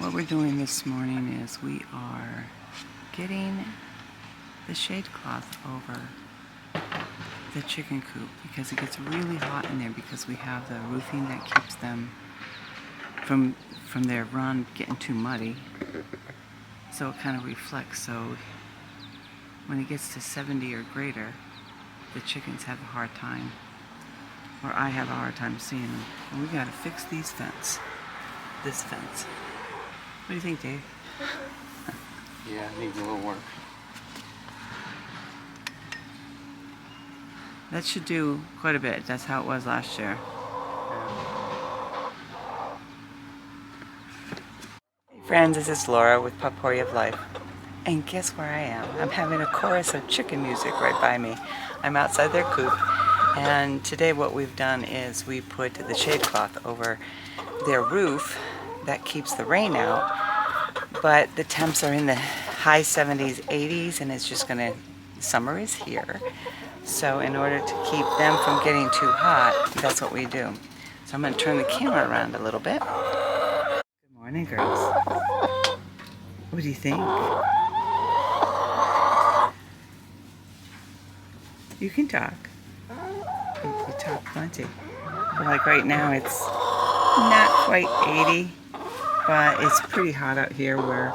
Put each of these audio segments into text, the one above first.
What we're doing this morning is we are getting the shade cloth over the chicken coop because it gets really hot in there because we have the roofing that keeps them from their run getting too muddy. So it kind of reflects, so when it gets to 70 or greater, the chickens have a hard time, or I have a hard time seeing them. And we gotta fix this fence. What do you think, Dave? Yeah, it needs a little work. That should do quite a bit. That's how it was last year. Hey friends, this is Laura with Potpourri of Life. And guess where I am? I'm having a chorus of chicken music right by me. I'm outside their coop. And today what we've done is we put the shade cloth over their roof that keeps the rain out. But the temps are in the high 70s, 80s, and it's just gonna, summer is here. So in order to keep them from getting too hot, that's what we do. So I'm gonna turn the camera around a little bit. Good morning, girls. What do you think? You can talk. You talk plenty. But like right now it's not quite 80, but it's pretty hot out here where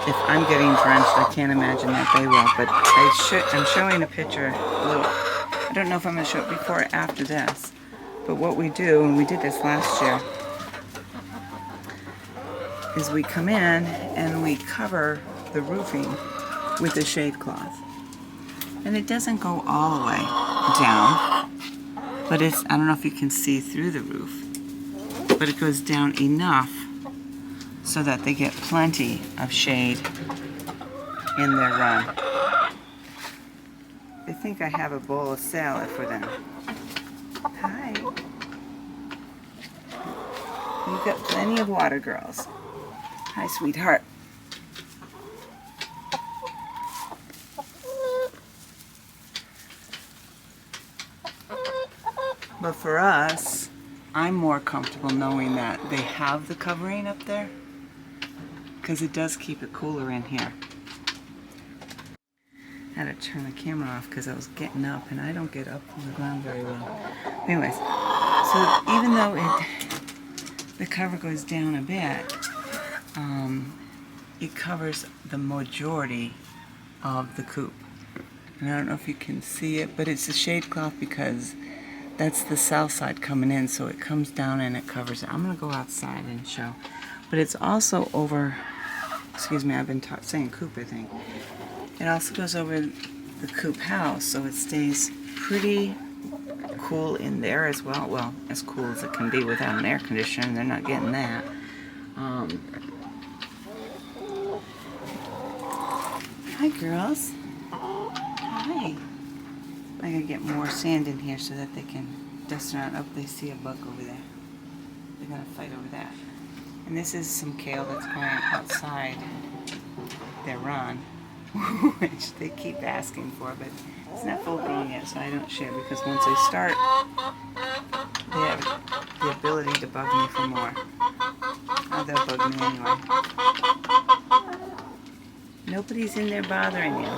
if I'm getting drenched, I can't imagine that they will. But I'm showing a picture. I don't know if I'm going to show it before or after this. But what we do, and we did this last year, is we come in and we cover the roofing with a shade cloth. And it doesn't go all the way down, but I don't know if you can see through the roof, but it goes down enough so that they get plenty of shade in their run. I think I have a bowl of salad for them. Hi. You've got plenty of water, girls. Hi, sweetheart. But for us, I'm more comfortable knowing that they have the covering up there because it does keep it cooler in here. I had to turn the camera off because I was getting up and I don't get up from the ground very well. Anyways, so even though the cover goes down a bit, it covers the majority of the coop. And I don't know if you can see it, but it's a shade cloth because that's the south side coming in, so it comes down and it covers it. I'm going to go outside and show. But it's also over, excuse me, I've been saying coop, I think. It also goes over the coop house, so it stays pretty cool in there as well. Well, as cool as it can be without an air conditioner, and they're not getting that. Hi, girls. Hi. I gotta get more sand in here so that they can dust around. Oh, they see a bug over there. They're gonna fight over that. And this is some kale that's growing outside their run, which they keep asking for, but it's not full grown yet, so I don't share because once they start, they have the ability to bug me for more. Oh, they'll bug me anyway. Nobody's in there bothering you.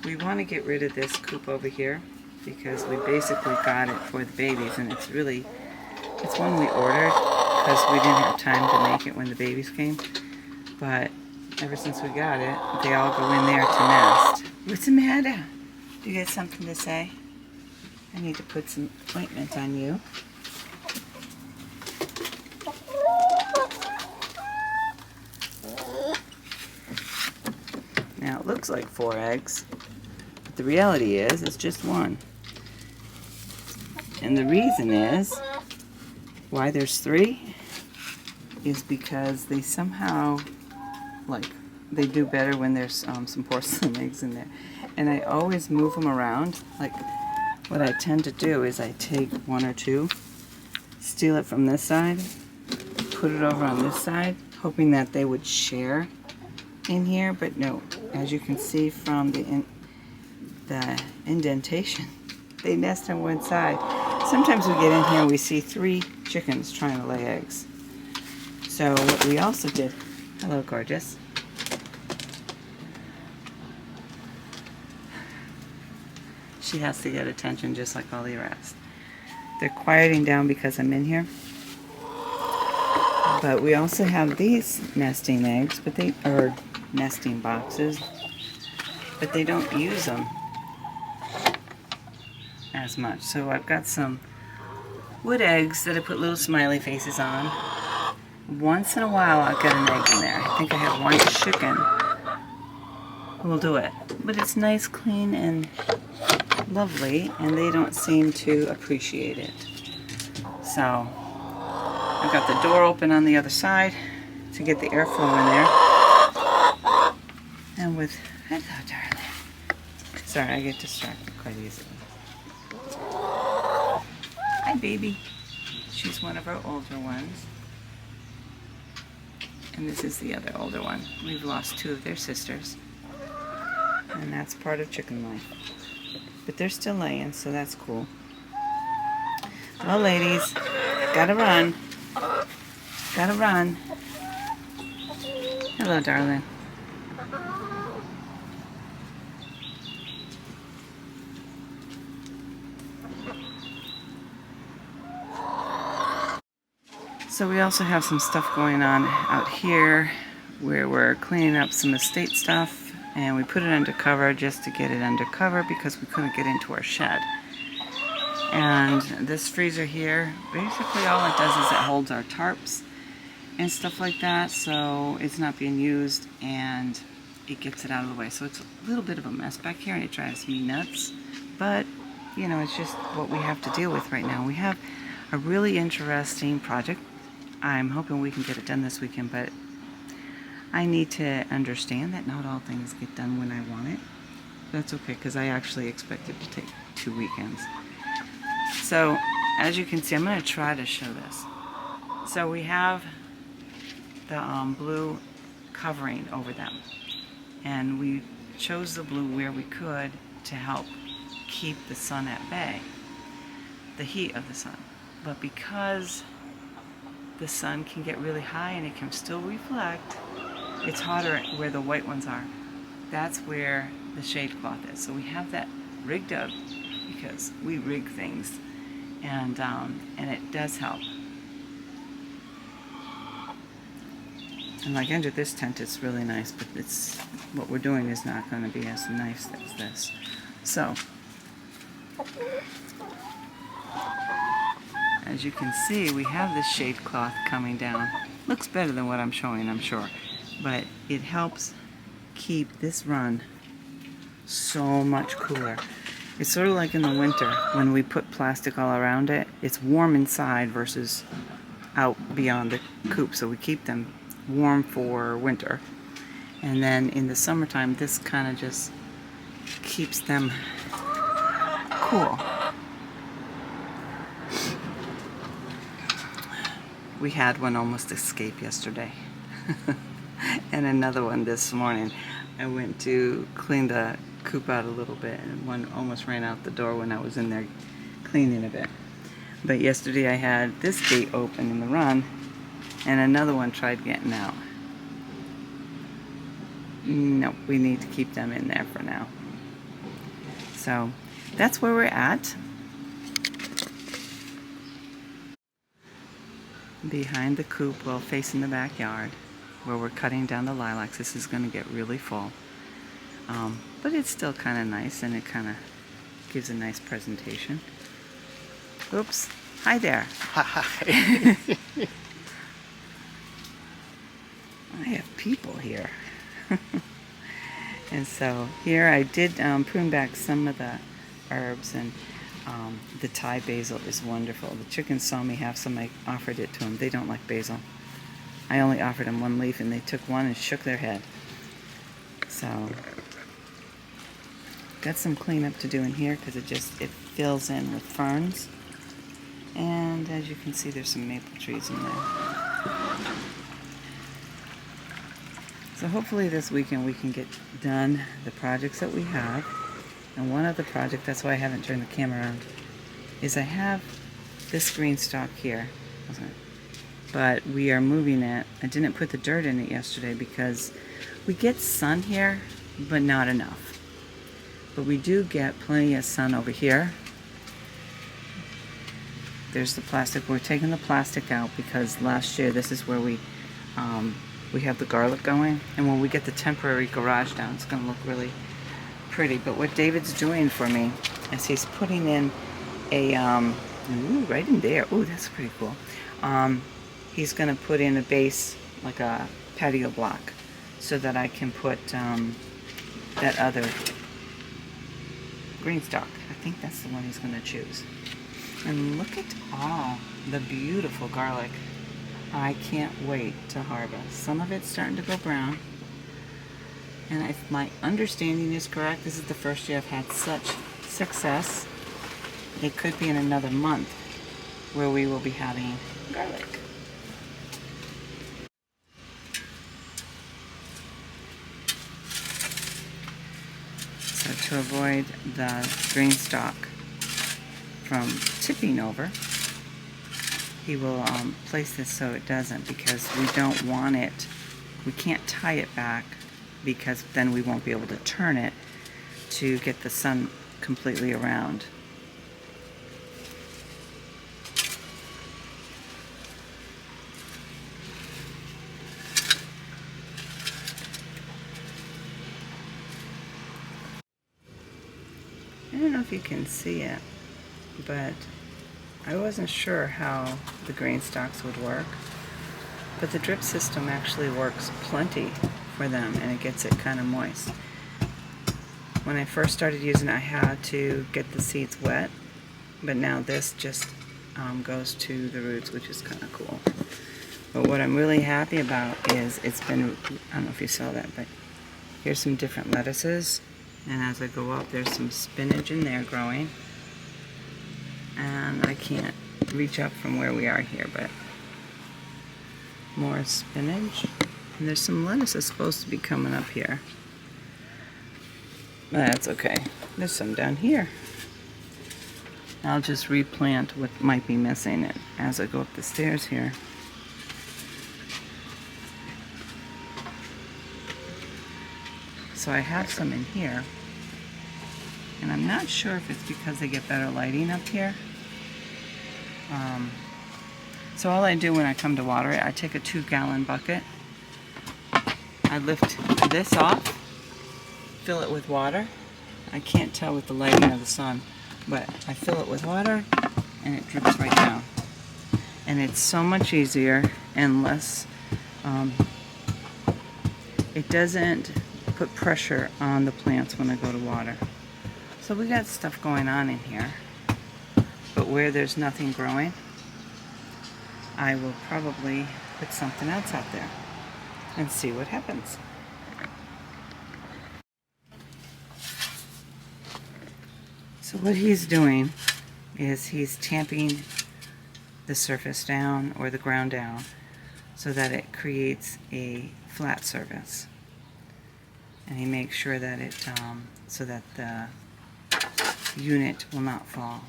We want to get rid of this coop over here because we basically got it for the babies, and it's one we ordered because we didn't have time to make it when the babies came. But ever since we got it, they all go in there to nest. What's the matter? Do you got something to say? I need to put some ointment on you. Now it looks like 4 eggs. The reality is, it's just 1. And the reason is, why there's 3, is because they somehow, they do better when there's some porcelain eggs in there. And I always move them around. Like, what I tend to do is I take 1 or 2, steal it from this side, put it over on this side, hoping that they would share in here, but no. As you can see from the indentation, they nest on one side. sometimes we get in here and we see 3 chickens trying to lay eggs. So what we also did, hello gorgeous. She has to get attention just like all the rest. They're quieting down because I'm in here. But we also have these nesting eggs, or nesting boxes, but they don't use them as much. So I've got some wood eggs that I put little smiley faces on. Once in a while I've got an egg in there. I think I have 1 chicken who will do it. But it's nice, clean, and lovely, and they don't seem to appreciate it. So I've got the door open on the other side to get the airflow in there. And with, hello darling. Sorry, I get distracted quite easily. Hi baby. She's one of our older ones. And this is the other older one. We've lost 2 of their sisters. And that's part of chicken life. But they're still laying, so that's cool. Well, ladies, gotta run. Gotta run. Hello, darling. So we also have some stuff going on out here where we're cleaning up some estate stuff, and we put it under cover just to get it under cover because we couldn't get into our shed. And this freezer here, basically all it does is it holds our tarps and stuff like that, so it's not being used and it gets it out of the way. So it's a little bit of a mess back here and it drives me nuts, but you know, it's just what we have to deal with right now. We have a really interesting project. I'm hoping we can get it done this weekend, but I need to understand that not all things get done when I want it. That's okay, because I actually expect it to take 2 weekends. So, as you can see, I'm going to try to show this. So we have the blue covering over them. And we chose the blue where we could to help keep the sun at bay, the heat of the sun. But because the sun can get really high and it can still reflect, it's hotter where the white ones are. That's where the shade cloth is. So we have that rigged up because we rig things, and it does help. And like under this tent, it's really nice, but it's what we're doing is not going to be as nice as this. So as you can see, we have this shade cloth coming down. Looks better than what I'm showing, I'm sure. But it helps keep this run so much cooler. It's sort of like in the winter when we put plastic all around it. It's warm inside versus out beyond the coop. So we keep them warm for winter. And then in the summertime, this kind of just keeps them cool. We had one almost escape yesterday. And another one this morning. I went to clean the coop out a little bit, and one almost ran out the door when I was in there cleaning a bit. But yesterday I had this gate open in the run, and another one tried getting out. No, we need to keep them in there for now. So that's where we're at. Behind the coop, well, facing the backyard, where we're cutting down the lilacs. This is going to get really full. But it's still kind of nice, and it kind of gives a nice presentation. Oops. Hi there. Hi. I have people here. And so here I did prune back some of the herbs, and the Thai basil is wonderful. The chickens saw me have some. I offered it to them. They don't like basil. I only offered them 1 leaf, and they took one and shook their head. So got some cleanup to do in here because it fills in with ferns. And as you can see, there's some maple trees in there. So hopefully this weekend we can get done the projects that we have. And one other project, that's why I haven't turned the camera around, is I have this green stalk here, but we are moving it. I didn't put the dirt in it yesterday because we get sun here, but not enough. But we do get plenty of sun over here. There's the plastic. We're taking the plastic out because last year this is where we have the garlic going, and when we get the temporary garage down, it's going to look really pretty. But what David's doing for me is he's putting in a ooh, right in there. Ooh, that's pretty cool. He's going to put in a base, like a patio block, so that I can put that other GreenStalk. I think that's the one he's going to choose. And look at all the beautiful garlic. I can't wait to harvest. Some of it's starting to go brown. And if my understanding is correct, this is the first year I've had such success. It could be in another month where we will be having garlic. So to avoid the GreenStalk from tipping over, he will place this so it doesn't, because we don't want it, we can't tie it back because then we won't be able to turn it to get the sun completely around. I don't know if you can see it, but I wasn't sure how the GreenStalks would work, but the drip system actually works plenty for them, and it gets it kind of moist. When I first started using it, I had to get the seeds wet, but now this just goes to the roots, which is kind of cool. But what I'm really happy about is it's been, I don't know if you saw that, but here's some different lettuces, and as I go up, there's some spinach in there growing. And I can't reach up from where we are here, but more spinach. And there's some lettuce that's supposed to be coming up here. That's okay. There's some down here. I'll just replant what might be missing it as I go up the stairs here. So I have some in here. And I'm not sure if it's because they get better lighting up here. So all I do when I come to water it, I take a 2-gallon bucket. I lift this off, fill it with water. I can't tell with the lighting of the sun, but I fill it with water and it drips right down. And it's so much easier and less, it doesn't put pressure on the plants when I go to water. So we got stuff going on in here, but where there's nothing growing, I will probably put something else out there and see what happens. So what he's doing is he's tamping the surface down or the ground down so that it creates a flat surface. And he makes sure that it, so that the unit will not fall.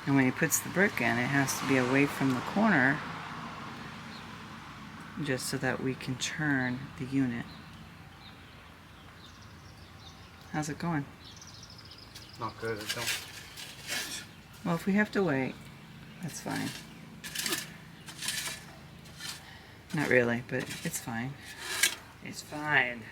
And when he puts the brick in, it has to be away from the corner, just so that we can turn the unit. How's it going? Not good at all. Well, if we have to wait, that's fine. Not really, but it's fine. It's fine.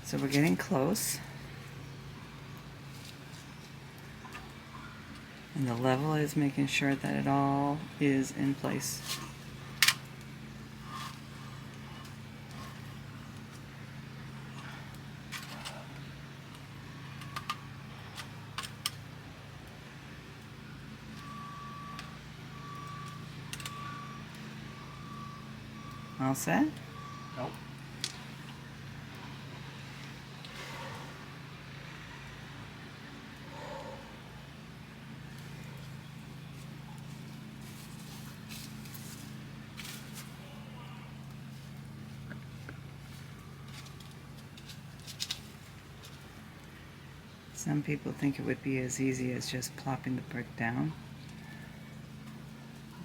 So we're getting close. And the level is making sure that it all is in place. All set? Nope. Some people think it would be as easy as just plopping the brick down.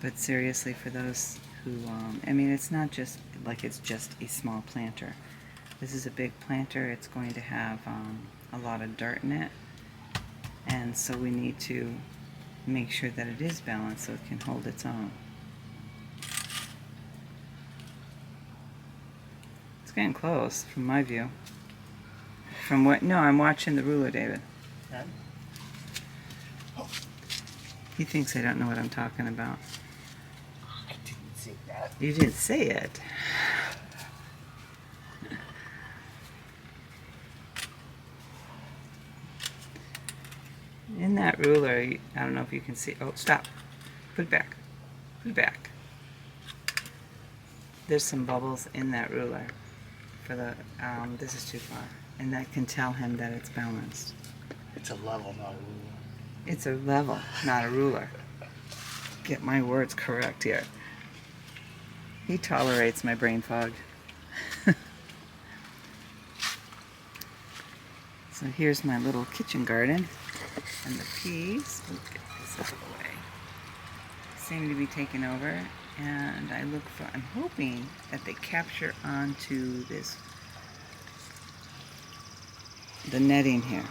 But seriously, for those who, I mean, it's not just like it's just a small planter. This is a big planter. It's going to have a lot of dirt in it. And so we need to make sure that it is balanced so it can hold its own. It's getting close from my view. From what? No, I'm watching the ruler, David. Okay. He thinks I don't know what I'm talking about. I didn't say that. You didn't say it. In that ruler, I don't know if you can see. Oh, stop. Put it back. Put it back. There's some bubbles in that ruler for the, this is too far. And that can tell him that it's balanced. It's a level, not a ruler. It's a level, not a ruler. Get my words correct here. He tolerates my brain fog. So here's my little kitchen garden. And the peas, we'll get this out of the way, seem to be taking over. And I'm hoping that they capture onto the netting here.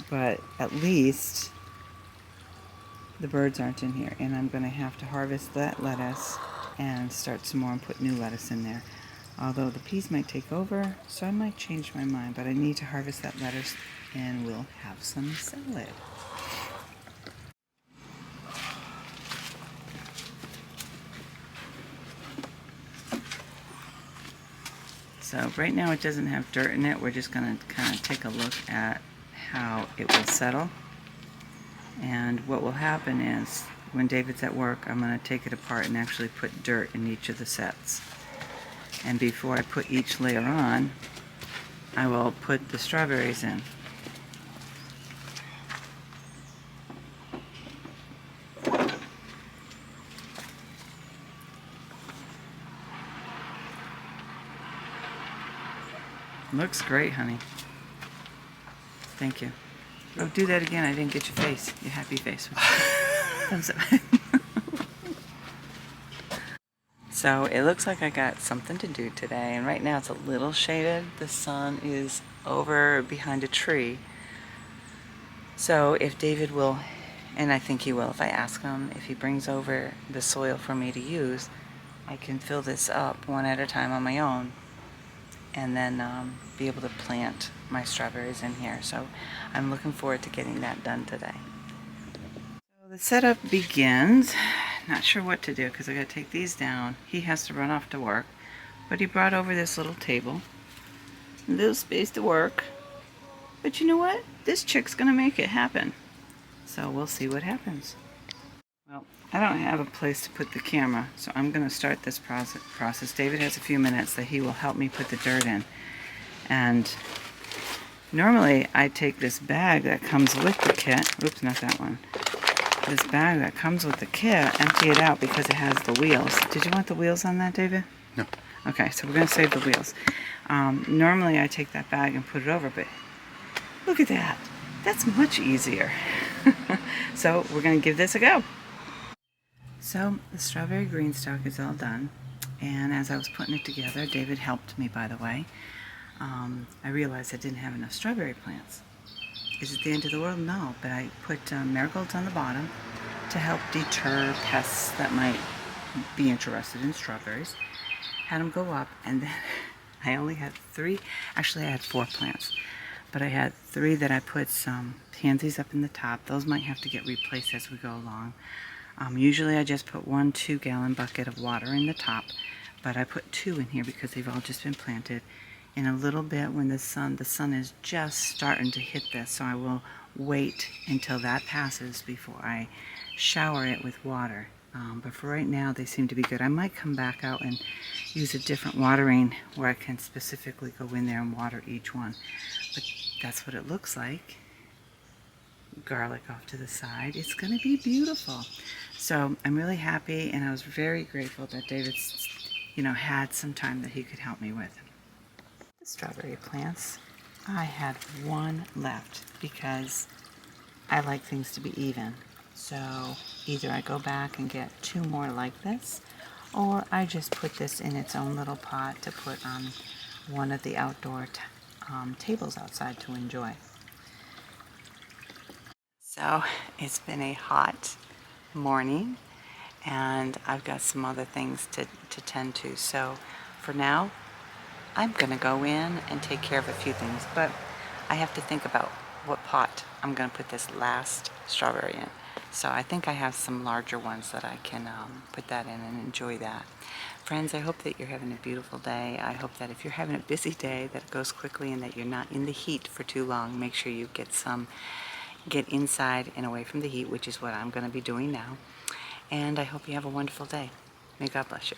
But at least the birds aren't in here. And I'm going to have to harvest that lettuce and start some more and put new lettuce in there. Although the peas might take over, so I might change my mind. But I need to harvest that lettuce and we'll have some salad. So right now it doesn't have dirt in it. We're just going to kind of take a look at how it will settle. And what will happen is when David's at work, I'm going to take it apart and actually put dirt in each of the sets. And before I put each layer on, I will put the strawberries in. Looks great, honey. Thank you. Oh, do that again. I didn't get your face. Your happy face. Thumbs up. So it looks like I got something to do today, and right now it's a little shaded. The sun is over behind a tree. So if David will, and I think he will if I ask him, if he brings over the soil for me to use, I can fill this up one at a time on my own and then be able to plant my strawberries in here. So I'm looking forward to getting that done today. So the setup begins. Not sure what to do because I got to take these down. He has to run off to work, but he brought over this little table, a little space to work. But you know what? This chick's gonna make it happen. So we'll see what happens. Well, I don't have a place to put the camera, so I'm gonna start this process. David has a few minutes that he will help me put the dirt in. And normally I take this bag that comes with the kit. Oops, not that one. This bag that comes with the kit, empty it out because it has the wheels. Did you want the wheels on that, David? No. Okay, so we're going to save the wheels. Normally I take that bag and put it over, but look at that. That's much easier. So we're going to give this a go. So the strawberry GreenStalk is all done. And as I was putting it together, David helped me, by the way. I realized I didn't have enough strawberry plants. Is it the end of the world? No, but I put marigolds on the bottom to help deter pests that might be interested in strawberries. Had them go up, and then I only had 3, actually I had 4 plants, but I had 3 that I put some pansies up in the top. Those might have to get replaced as we go along. Usually I just put 1 2-gallon bucket of water in the top, but I put 2 in here because they've all just been planted. In a little bit when the sun is just starting to hit this, so I will wait until that passes before I shower it with water. But for right now they seem to be good. I might come back out and use a different watering where I can specifically go in there and water each one. But that's what it looks like. Garlic off to the side. It's going to be beautiful. So I'm really happy, and I was very grateful that David, had some time that he could help me with. The strawberry plants, I had 1 left because I like things to be even. So either I go back and get 2 more like this, or I just put this in its own little pot to put on one of the outdoor tables outside to enjoy. So it's been a hot morning, and I've got some other things to tend to. So for now, I'm going to go in and take care of a few things, but I have to think about what pot I'm going to put this last strawberry in. So I think I have some larger ones that I can put that in and enjoy that. Friends, I hope that you're having a beautiful day. I hope that if you're having a busy day, that it goes quickly and that you're not in the heat for too long. Make sure you get inside and away from the heat, which is what I'm going to be doing now. And I hope you have a wonderful day. May God bless you.